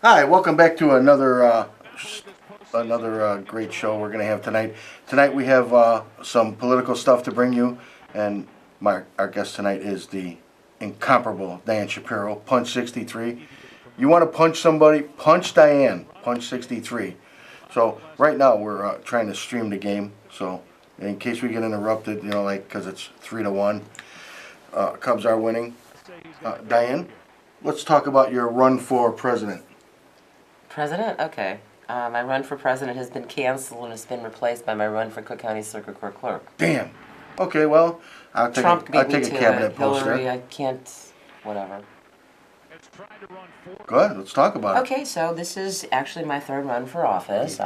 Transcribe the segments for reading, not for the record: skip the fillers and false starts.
Hi, welcome back to another great show we're gonna have tonight. Tonight we have some political stuff to bring you, and our guest tonight is the incomparable Diane Shapiro, Punch 63. You want to punch somebody? Punch Diane, Punch 63. So right now we're trying to stream the game. So in case we get interrupted, like because it's 3-1, Cubs are winning. Diane, let's talk about your run for president. President? Okay. My run for president has been canceled and has been replaced by my run for Cook County Circuit Court Clerk. Damn. Okay, well, I'll take a cabinet post there. Hillary, I can't, whatever. Go ahead, let's talk about it. Okay, so this is actually my third run for office.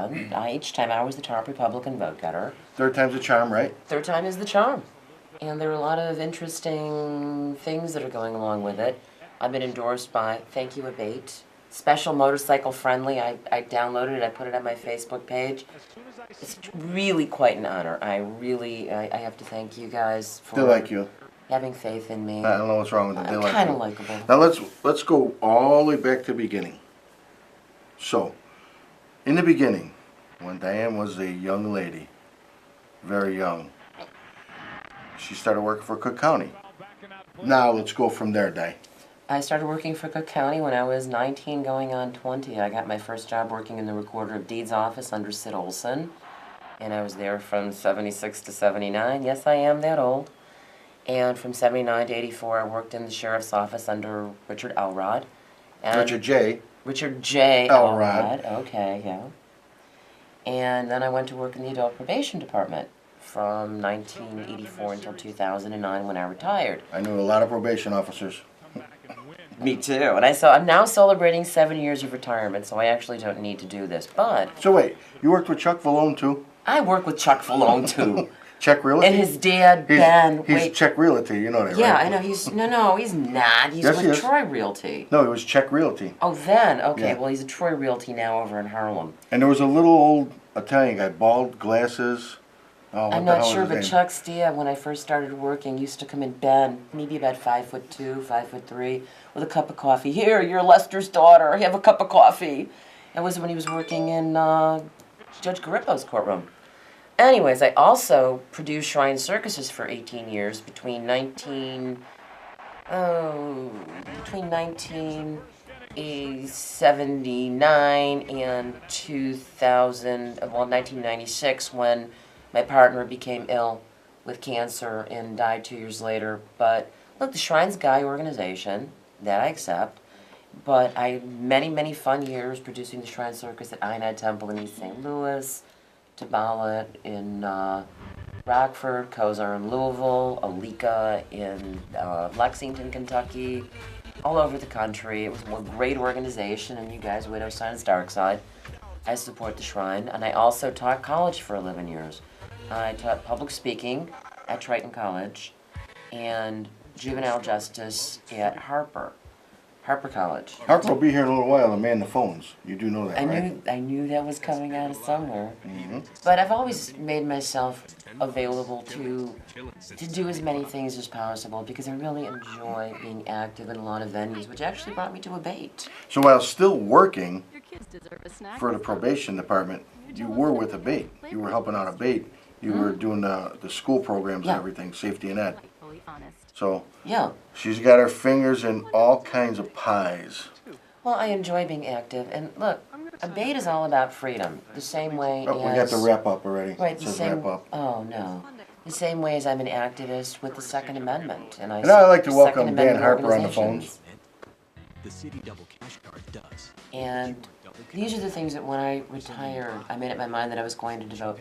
Each time I was the top Republican vote getter. Third time's a charm, right? Third time is the charm. And there are a lot of interesting things that are going along with it. I've been endorsed by, thank you, A.B.A.T.E. Special motorcycle friendly. I downloaded it, I put it on my Facebook page. It's really quite an honor. I have to thank you guys for They like you. having faith in me. I don't know what's wrong with it. They I'm like kind you. of likable. Now let's go all the way back to the beginning. So, in the beginning, when Diane was a young lady, very young, she started working for Cook County. Now let's go from there, Di. I started working for Cook County when I was 19 going on 20. I got my first job working in the Recorder of Deeds office under Sid Olson. And I was there from 76 to 79. Yes, I am that old. And from 79 to 84, I worked in the Sheriff's office under Richard Elrod. And Richard J. Elrod. Okay, yeah. And then I went to work in the Adult Probation Department from 1984 until 2009 when I retired. I knew a lot of probation officers. Me too. And I'm now celebrating 7 years of retirement, so I actually don't need to do this. But So wait, you worked with Chuck Vallone too? I work with Chuck Vallone too. Czech Realty? And his dad, Ben. He's Czech Realty, you know that, yeah, right? I know. He's no, he's not. He's Yes, he with is. Troy Realty. No, it was Czech Realty. Oh, then okay. Yeah. Well, he's a Troy Realty now over in Harlem. And there was a little old Italian guy, bald glasses. Oh, I'm not sure, but Chuck's dad, when I first started working, used to come in, Ben, maybe about 5'2", 5'3", with a cup of coffee. Here, you're Lester's daughter. Have a cup of coffee. It was when he was working in Judge Garippo's courtroom. Anyways, I also produced Shrine Circuses for 18 years between 1979 and 1996 when my partner became ill with cancer and died 2 years later. But look, the Shrine's a guy organization that I accept. But I had many, many fun years producing the Shrine Circus at Inad Temple in East St. Louis, Tabalet in Rockford, Kozar in Louisville, Alika in Lexington, Kentucky, all over the country. It was a great organization, and you guys, Widow Sign's Dark Side. I support the Shrine, and I also taught college for 11 years. I taught public speaking at Triton College and juvenile justice at Harper College. Harper will be here in a little while to man the phones. You do know that, right? I knew that was coming out of somewhere. Mm-hmm. But I've always made myself available to do as many things as possible because I really enjoy being active in a lot of venues, which actually brought me to A.B.A.T.E. So while still working for the probation department, you were with A.B.A.T.E. You were helping out A.B.A.T.E. You were doing the school programs and everything, safety and ed. So yeah, she's got her fingers in all kinds of pies. Well, I enjoy being active, and look, A.B.A.T.E. is all about freedom, the same way as... We got to wrap up already. Right, It says wrap up. Oh, no. The same way as I'm an activist with the Second Amendment, and I And I'd like to support welcome Second Dan Amendment Harper on the phones. The City Double Cash Card does. And these are the things that when I retired, I made up my mind that I was going to devote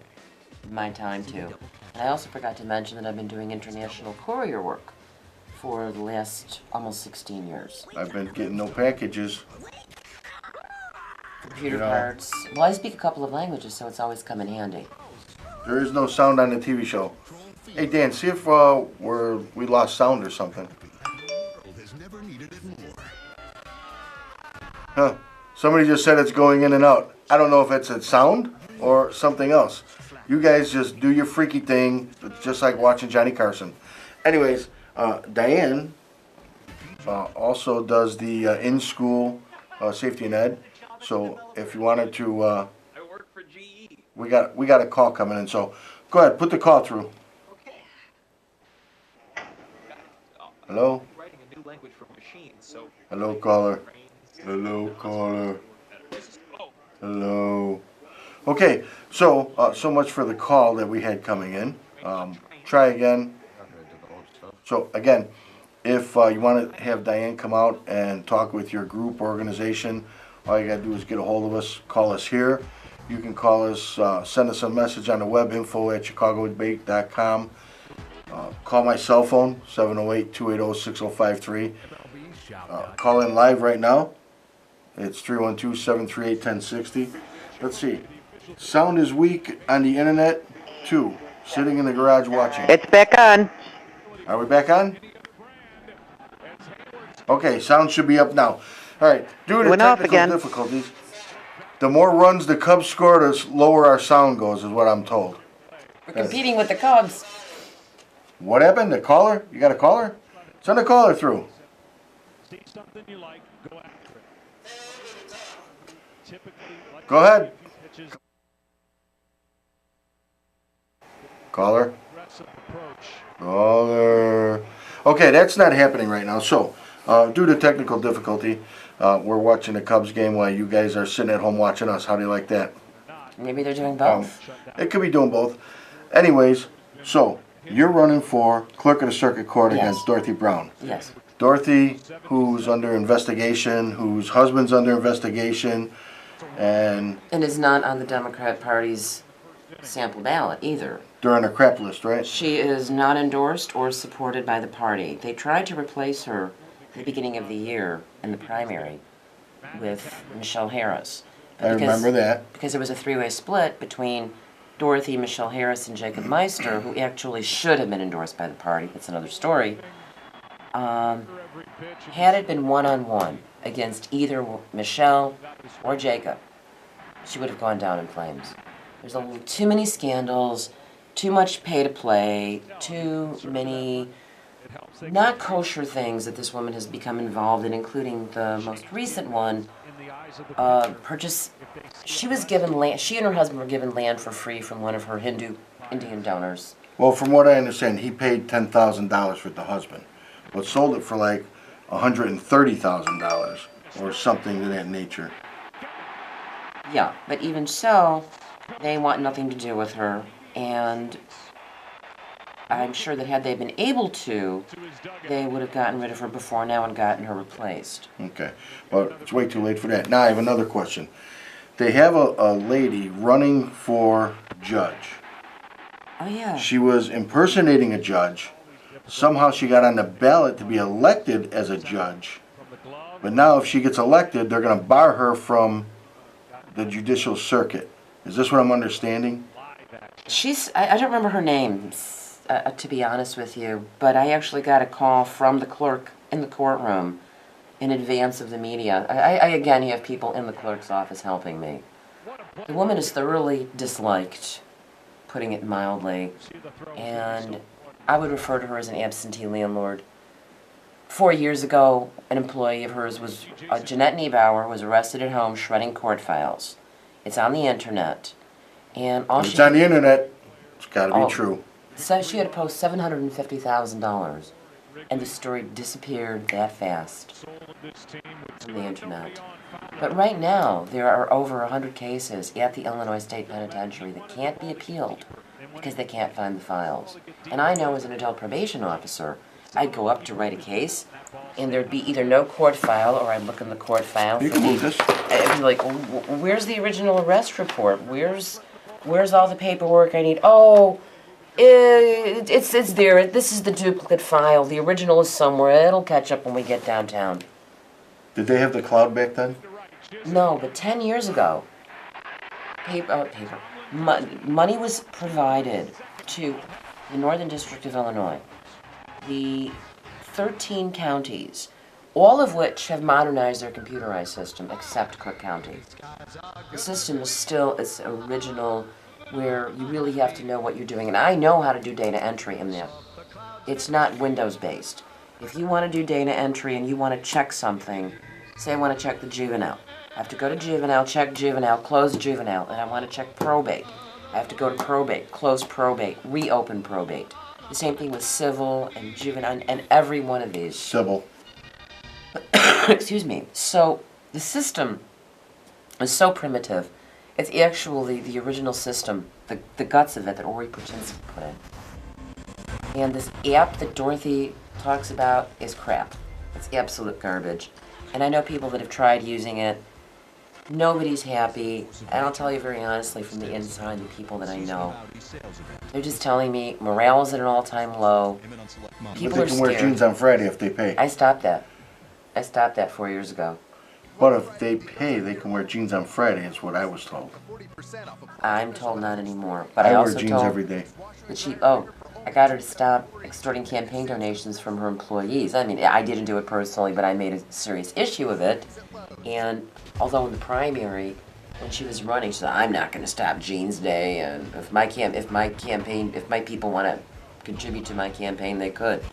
my time to. And I also forgot to mention that I've been doing international courier work for the last almost 16 years. I've been getting no packages. Computer parts. Well, I speak a couple of languages, so it's always come in handy. There is no sound on the TV show. Hey Dan, see if we lost sound or something. Huh. Somebody just said it's going in and out. I don't know if it's a sound or something else. You guys just do your freaky thing, just like watching Johnny Carson. Anyways, Diane also does the in-school safety and ed. So if you wanted to, I work for GE. we got a call coming in. So go ahead, put the call through. Okay. Hello? Writing a new language for machines, so. Hello, caller. Hello, caller. Oh, Hello. Okay, so so much for the call that we had coming in. Try again. So again, if you want to have Diane come out and talk with your group organization, all you got to do is get a hold of us, call us here. You can call us, send us a message on the web, info@chicagoabate.com. Call my cell phone, 708-280-6053. Call in live right now. It's 312-738-1060. Let's see. Sound is weak on the internet, too. Sitting in the garage watching. It's back on. Are we back on? Okay, sound should be up now. All right, due to Went off technical again. difficulties, the more runs the Cubs score, the lower our sound goes, is what I'm told. We're competing with the Cubs. What happened? The caller? You got a caller? Send a caller through. See something you like, go after it. Typically, like Go ahead. pitches, Caller? aggressive approach. Caller. Okay, that's not happening right now. So, due to technical difficulty, we're watching the Cubs game while you guys are sitting at home watching us. How do you like that? Maybe they're doing both. It could be doing both. Anyways, so you're running for clerk of the circuit court Yes. against Dorothy Brown. Yes. Dorothy, who's under investigation, whose husband's under investigation, and And is not on the Democrat Party's sample ballot either. they're on a crap list, right? She is not endorsed or supported by the party. They tried to replace her at the beginning of the year in the primary with Michelle Harris. But I remember that. Because it was a three-way split between Dorothy, Michelle Harris, and Jacob Meister, who actually should have been endorsed by the party. That's another story. Had it been one-on-one against either Michelle or Jacob, she would have gone down in flames. There's a little too many scandals, too much pay to play, too many not kosher things that this woman has become involved in, including the most recent one, purchase. She was given land. She and her husband were given land for free from one of her Indian donors. Well, from what I understand, he paid $10,000 for the husband, but sold it for like $130,000 or something to that nature. Yeah, but even so, they want nothing to do with her, and I'm sure that had they been able to, they would have gotten rid of her before now and gotten her replaced. Okay, well, it's way too late for that. Now I have another question. They have a lady running for judge. Oh yeah. She was impersonating a judge. Somehow she got on the ballot to be elected as a judge. But now if she gets elected, they're going to bar her from the judicial circuit. Is this what I'm understanding? I don't remember her name, to be honest with you, but I actually got a call from the clerk in the courtroom in advance of the media. I again have people in the clerk's office helping me. The woman is thoroughly disliked, putting it mildly, and I would refer to her as an absentee landlord. 4 years ago, an employee of hers was, Jeanette Niebauer, was arrested at home shredding court files. It's on the internet. And all If she it's on the internet, it's got to be Oh. true. So she had to post $750,000, and the story disappeared that fast from the internet. But right now, there are over 100 cases at the Illinois State Penitentiary that can't be appealed because they can't find the files. And I know as an adult probation officer, I'd go up to write a case, and there'd be either no court file, or I'd look in the court file. You can move this. I'd be like, where's the original arrest report? Where's all the paperwork I need? Oh, it's there. This is the duplicate file. The original is somewhere. It'll catch up when we get downtown. Did they have the cloud back then? No, but 10 years ago, money was provided to the Northern District of Illinois, the 13 counties, all of which have modernized their computerized system except Cook County. The system is still its original, where you really have to know what you're doing, and I know how to do data entry in there. It's not Windows based. If you want to do data entry and you want to check something, say I want to check the juvenile, I have to go to juvenile, check juvenile, close juvenile, and I want to check probate. I have to go to probate, close probate, reopen probate. The same thing with civil and juvenile and every one of these. Civil. Excuse me. So the system is so primitive. It's actually the original system, the guts of it that Ori Purchinsky put in. And this app that Dorothy talks about is crap. It's absolute garbage. And I know people that have tried using it. Nobody's happy. And I'll tell you very honestly from the inside, the people that I know, they're just telling me morale is at an all-time low. People But are they can wear scared. jeans on Friday if they pay. I stopped that. I stopped that 4 years ago. But if they pay, they can wear jeans on Friday, is what I was told. I'm told not anymore. But I I wear also jeans told every day. that I got her to stop extorting campaign donations from her employees. I mean, I didn't do it personally, but I made a serious issue of it. And although in the primary, when she was running, she said, "I'm not going to stop Jeans Day, and if my people want to contribute to my campaign, they could."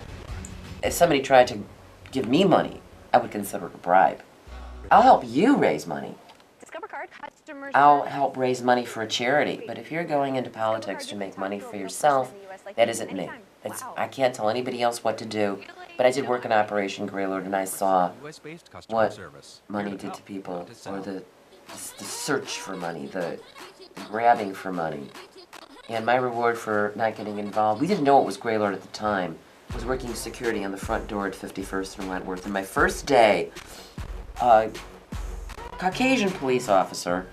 If somebody tried to give me money, I would consider it a bribe. I'll help you raise money. Discover Card customers. I'll help raise money for a charity. But if you're going into politics to make money for yourself, that isn't me. I can't tell anybody else what to do. But I did work in Operation Greylord, and I saw what money did to people, or the search for money, the grabbing for money. And my reward for not getting involved, we didn't know it was Greylord at the time, was working security on the front door at 51st and Wentworth. And my first day, Caucasian police officer,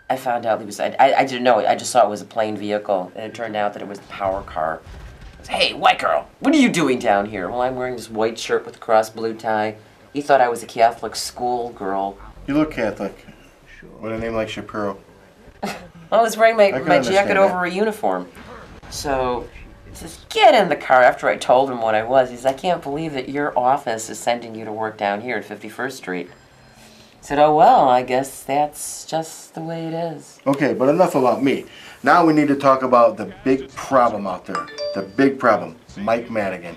I found out he was, I didn't know it, I just saw it was a plain vehicle, and it turned out that it was the power car. I was, "Hey, white girl, what are you doing down here?" "Well, I'm wearing this white shirt with a cross blue tie." He thought I was a Catholic school girl. You look Catholic. With a name like Shapiro. I was wearing my can jacket understand over a uniform. So he says, "Get in the car," after I told him what I was. He says, "I can't believe that your office is sending you to work down here at 51st Street. I said, "Oh, well, I guess that's just the way it is." Okay, but enough about me. Now we need to talk about the big problem out there. The big problem. Mike Madigan.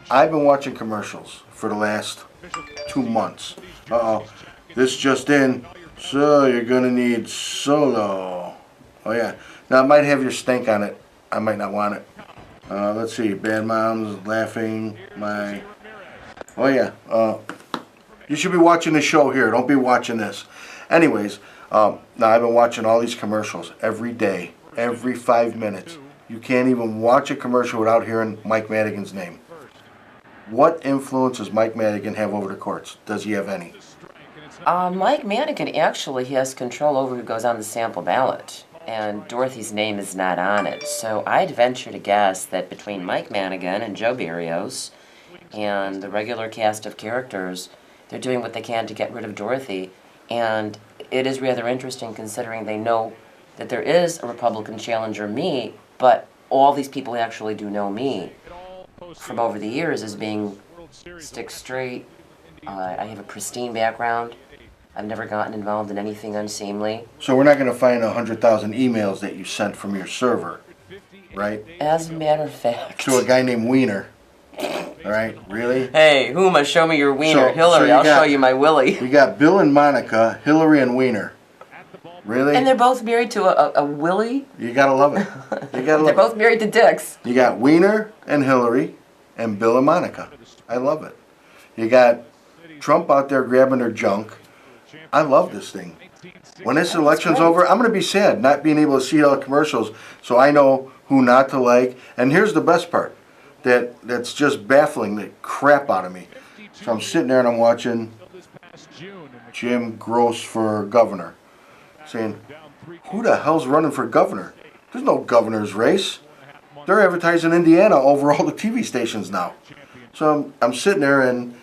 I've been watching commercials for the last 2 months. Uh-oh. This just in. So you're going to need solo. Oh, yeah. Now, it might have your stank on it. I might not want it. Let's see. Bad Moms, Laughing, My... Oh, yeah. You should be watching the show here. Don't be watching this. Anyways, now I've been watching all these commercials every day, every 5 minutes. You can't even watch a commercial without hearing Mike Madigan's name. What influence does Mike Madigan have over the courts? Does he have any? Mike Madigan actually has control over who goes on the sample ballot, and Dorothy's name is not on it. So I'd venture to guess that between Mike Madigan and Joe Barrios and the regular cast of characters, they're doing what they can to get rid of Dorothy. And it is rather interesting considering they know that there is a Republican challenger, me, but all these people actually do know me from over the years as being stick straight. I have a pristine background. I've never gotten involved in anything unseemly. So we're not going to find 100,000 emails that you sent from your server, right? As a matter of fact. To a guy named Wiener. All right, really? Hey, Huma, show me your wiener. So Hillary, you I'll got- show you my willy. We got Bill and Monica, Hillary and Wiener. Really? And they're both married to a willy. You gotta love it. You gotta They're love it. both married to dicks. You got Wiener and Hillary and Bill and Monica. I love it. You got Trump out there grabbing their junk. I love this thing. When this election's great. over, I'm going to be sad not being able to see all the commercials so I know who not to like. And here's the best part that's just baffling the crap out of me. So I'm sitting there and I'm watching Jim Gross for governor, saying, who the hell's running for governor? There's no governor's race. They're advertising Indiana over all the TV stations now. So I'm sitting there, and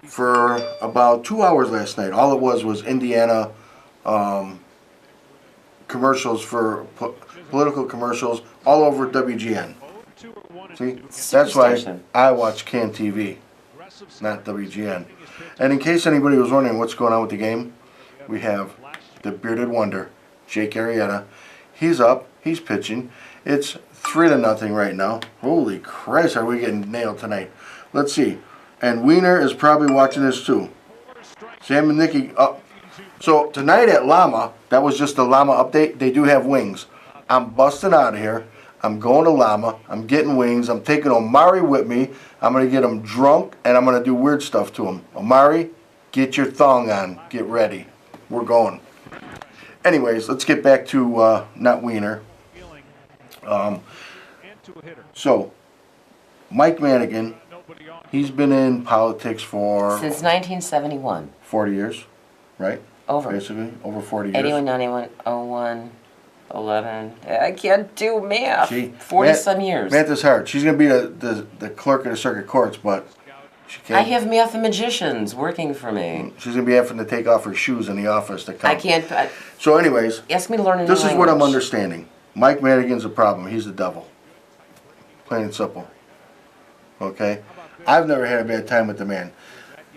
for about 2 hours last night, all it was Indiana commercials for political commercials all over WGN. See, that's why Superstation. I watch CAN TV, not WGN. And in case anybody was wondering what's going on with the game, we have the bearded wonder, Jake Arrieta. He's up, he's pitching. It's 3-0 right now. Holy Christ, are we getting nailed tonight? Let's see. And Wiener is probably watching this too. Sam and Nikki, so tonight at Llama, that was just the Llama update. They do have wings. I'm busting out of here. I'm going to Llama. I'm getting wings. I'm taking Omari with me. I'm going to get him drunk, and I'm going to do weird stuff to him. Omari, get your thong on. Get ready. We're going. Anyways, let's get back to not Wiener. So, Mike Madigan, he's been in politics for Since 1971. 40 years, right? Over. Basically, over 40 years. 81, 91, 01, 11. I can't do math. She, 40 some years. Math is hard. She's going to be the clerk of the circuit courts, but she can't. I have mathematicians working for me. She's going to be having to take off her shoes in the office to come. I can't. So anyways, Ask me to learn a new this is what I'm language. understanding. Mike Madigan's a problem. He's the devil. Plain and simple. Okay? I've never had a bad time with the man.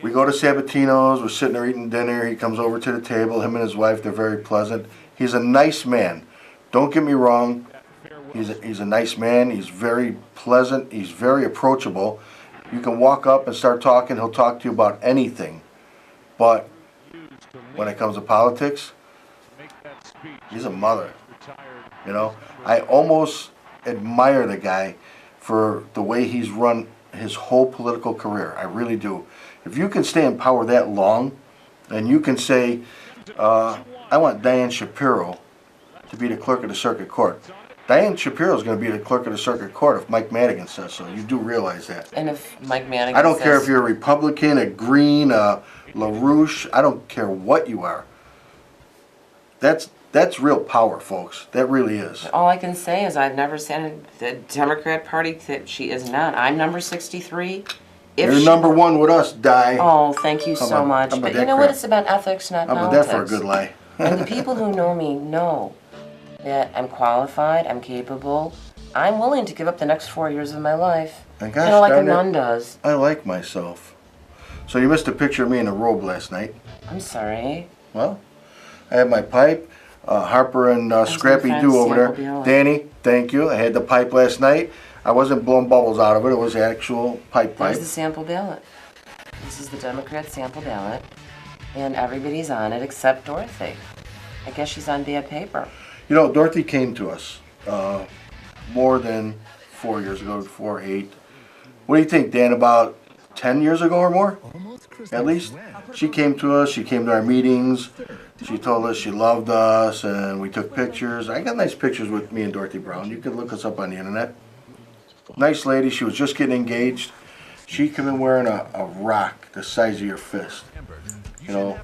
We go to Sabatino's, we're sitting there eating dinner, he comes over to the table, him and his wife, they're very pleasant. He's a nice man. Don't get me wrong, he's a nice man, he's very pleasant, he's very approachable. You can walk up and start talking, he'll talk to you about anything. But when it comes to politics, he's a mother. You know, I almost admire the guy for the way he's run his whole political career. I really do. If you can stay in power that long, and you can say, I want Diane Shapiro to be the clerk of the circuit court. Diane Shapiro is going to be the clerk of the circuit court if Mike Madigan says so. You do realize that. And if Mike Madigan I don't care says- if you're a Republican, a Green, a LaRouche. I don't care what you are. That's real power, folks. That really is. All I can say is I've never seen the Democrat Party that she is not. I'm number 63. If You're she- number one with us, Di. Oh, thank you How so about- much. how about But that you know what? crap? It's about ethics, not How about politics. that for a good lie? And the people who know me know that I'm qualified, I'm capable, I'm willing to give up the next 4 years of my life. And You know, like a darn it, nun does. I like myself. So you missed a picture of me in a robe last night. I'm sorry. Well, I had my pipe. Harper and Scrappy friend, Doo over there. Sample Bill. Danny, thank you. I had the pipe last night. I wasn't blowing bubbles out of it. It was actual pipe. There's the sample ballot. This is the Democrat sample ballot. And everybody's on it except Dorothy. I guess she's on bad paper. You know, Dorothy came to us more than 4 years ago, 4, 8. What do you think, Dan? About 10 years ago or more? At least. She came to us. She came to our meetings. She told us she loved us, and we took pictures. I got nice pictures with me and Dorothy Brown. You can look us up on the internet. Nice lady. She was just getting engaged. She came in wearing a rock the size of your fist. You know,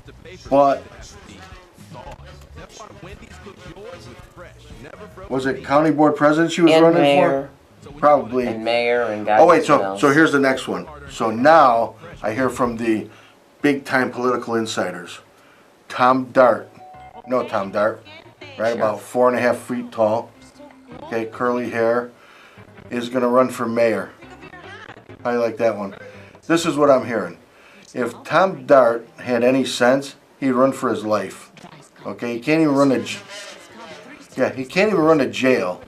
but was it county board president she was And running mayor. for? Probably. And mayor and God Oh wait, knows so what else. so here's the next one. So now I hear from the big time political insiders. Tom Dart. No, Tom Dart. Right, about 4.5 feet tall. Okay, curly hair. Is gonna run for mayor. How do you like that one? This is what I'm hearing. If Tom Dart had any sense, he'd run for his life. Okay, he can't even run he can't even run to jail.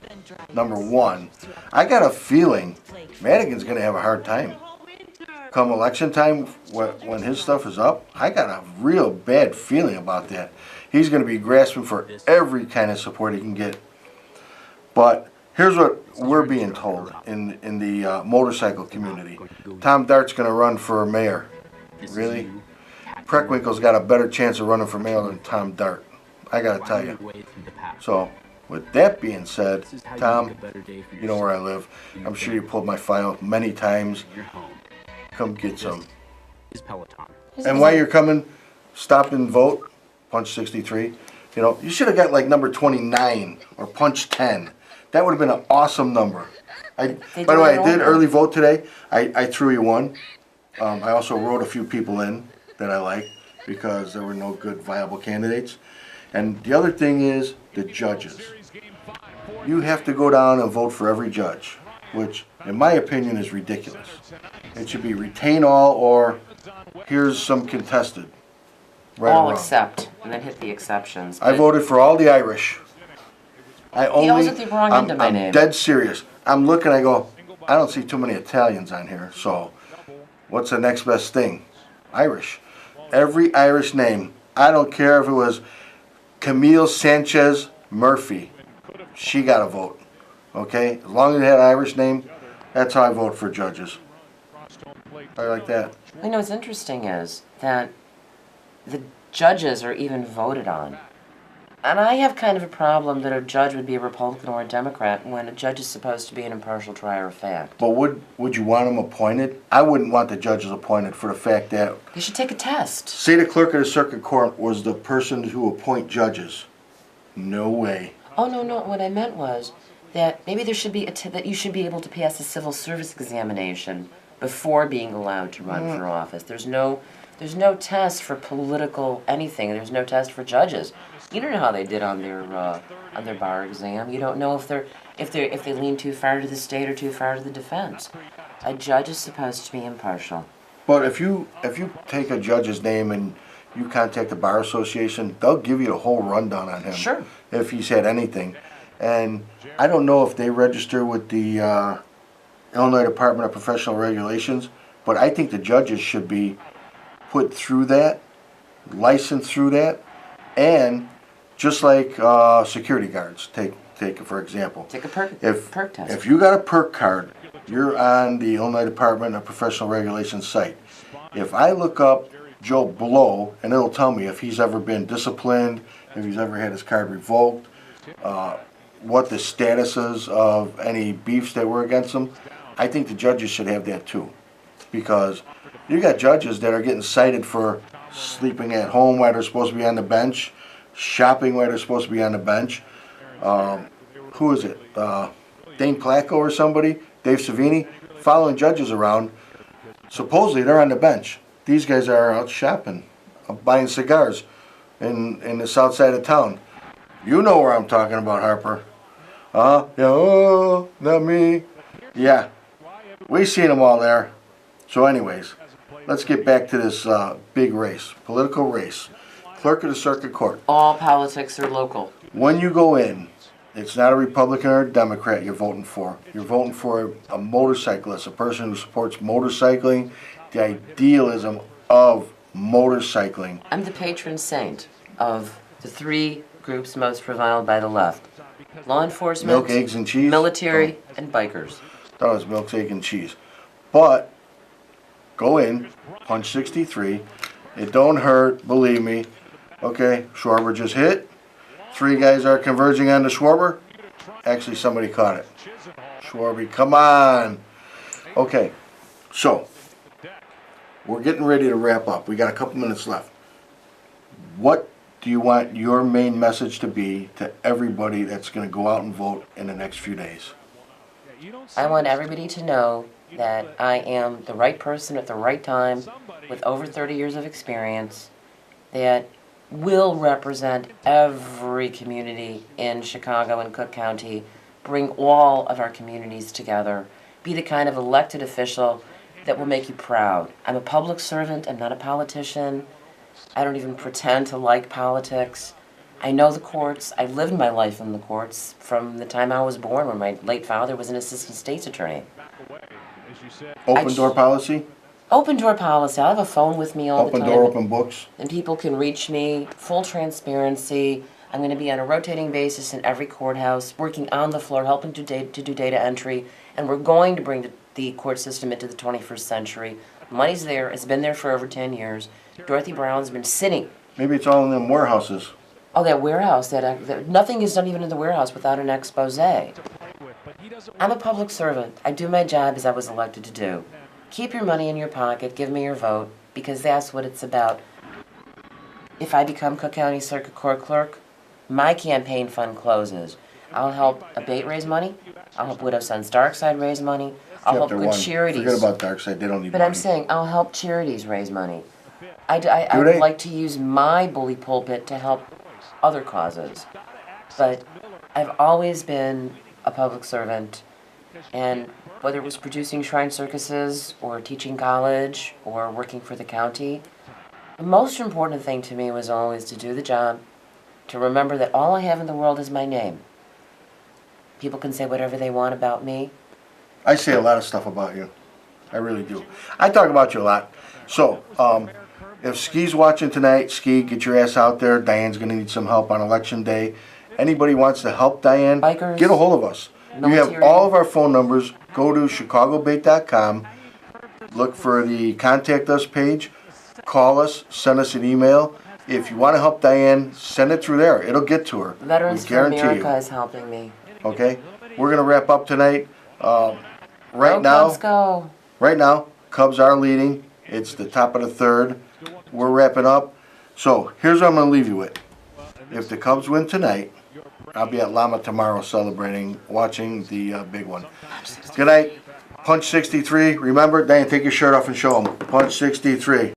Number one. I got a feeling Madigan's gonna have a hard time. Come election time, when his stuff is up, I got a real bad feeling about that. He's gonna be grasping for every kind of support he can get. But here's what we're being told in the motorcycle community. Tom Dart's gonna run for mayor. Really? Preckwinkle's got a better chance of running for mayor than Tom Dart. I gotta tell you. So, with that being said, Tom, you know where I live. I'm sure you pulled my file many times. Come get some. And while you're coming, stop and vote. Punch 63. You know, you should have got like number 29 or punch 10. That would have been an awesome number. By the way, I did early vote today. I threw you one. I also wrote a few people in that I liked because there were no good viable candidates. And the other thing is the judges. You have to go down and vote for every judge, which in my opinion is ridiculous. It should be retain all or here's some contested. Right or All wrong. except, and then hit the exceptions. I But voted for all the Irish. I only, always at the wrong end of my I'm name. dead serious. I'm looking, I go, I don't see too many Italians on here, so what's the next best thing? Irish. Every Irish name. I don't care if it was Camille Sanchez Murphy. She got a vote. Okay? As long as it had an Irish name, that's how I vote for judges. I like that. You know what's interesting is that the judges are even voted on. And I have kind of a problem that a judge would be a Republican or a Democrat when a judge is supposed to be an impartial trier of fact. But would you want them appointed? I wouldn't want the judges appointed for the fact that, They should take a test. say the clerk of the circuit court was the person who appoint judges. No way. Oh, no, no, what I meant was that maybe there should be that you should be able to pass a civil service examination before being allowed to run for office. There's no test for political anything. There's no test for judges. You don't know how they did on their bar exam. You don't know if they lean too far to the state or too far to the defense. A judge is supposed to be impartial. But if you take a judge's name and you contact the Bar Association, they'll give you a whole rundown on him. Sure. If he's had anything. And I don't know if they register with the Illinois Department of Professional Regulations, but I think the judges should be put through that, licensed through that, and just like security guards, take it for example. Take a perk test. If you got a perk card, you're on the Illinois Department of Professional Regulations site. If I look up Joe Blow, and it'll tell me if he's ever been disciplined, if he's ever had his card revoked, what the status is of any beefs that were against him. I think the judges should have that too, because you got judges that are getting cited for sleeping at home while they're supposed to be on the bench, shopping while they're supposed to be on the bench. Who is it? Dane Placco or somebody? Dave Savini? Following judges around. Supposedly they're on the bench. These guys are out shopping, buying cigars in the south side of town. You know where I'm talking about, Harper. Yeah, oh, not me. Yeah, we seen them all there. So anyways, let's get back to this big race, political race. Clerk of the Circuit Court. All politics are local. When you go in, it's not a Republican or a Democrat you're voting for. You're voting for a motorcyclist, a person who supports motorcycling, the idealism of motorcycling. I'm the patron saint of the three groups most reviled by the left. Law enforcement, Milk, eggs, and cheese? military, and bikers. Thought it was milk, egg, and cheese. But go in, punch 63. It don't hurt, believe me. Okay, Schwarber just hit. Three guys are converging on the Schwarber. Actually, somebody caught it. Schwarber, come on. Okay, so we're getting ready to wrap up. We got a couple minutes left. What do you want your main message to be to everybody that's going to go out and vote in the next few days? I want everybody to know that I am the right person at the right time with over 30 years of experience that will represent every community in Chicago and Cook County, bring all of our communities together, be the kind of elected official that will make you proud. I'm a public servant, I'm not a politician. I don't even pretend to like politics. I know the courts. I lived my life in the courts from the time I was born, when my late father was an assistant state's attorney. Open door policy? Open door policy. I have a phone with me all the Open time. door, open books? And people can reach me. Full transparency. I'm going to be on a rotating basis in every courthouse, working on the floor, helping to do data entry. And we're going to bring the court system into the 21st century. Money's there. It's been there for over 10 years. Dorothy Brown's been sitting. Maybe it's all in them warehouses. Oh, that warehouse. That nothing is done even in the warehouse without an expose. I'm a public servant. I do my job as I was elected to do. Keep your money in your pocket. Give me your vote, because that's what it's about. If I become Cook County Circuit Court Clerk, my campaign fund closes. I'll help A.B.A.T.E raise money. I'll help Widow Sons Darkside raise money. I'll help Chapter good 1. charities. Forget about Darkside, they don't need But money. I'm saying I'll help charities raise money. I Do would they? like to use my bully pulpit to help other causes. But I've always been a public servant, and whether it was producing shrine circuses or teaching college or working for the county, the most important thing to me was always to do the job, to remember that all I have in the world is my name. People can say whatever they want about me. I say a lot of stuff about you. I really do. I talk about you a lot. So, If Ski's watching tonight, Ski, get your ass out there. Diane's gonna need some help on election day. Anybody wants to help Diane, Bikers. get a hold of us. You have Military. all of our phone numbers. Go to chicagobate.com. Look for the contact us page. Call us. Send us an email. If you want to help Diane, send it through there. It'll get to her. Veterans We for guarantee America you. is helping me. Okay, we're gonna wrap up tonight. Go Right Cubs, go. now, Cubs are leading. It's the top of the third. We're wrapping up. So here's what I'm gonna leave you with. If the Cubs win tonight, I'll be at Lama tomorrow celebrating, watching the big one. Good night. Punch 63. Remember, Diane, take your shirt off and show them. Punch 63.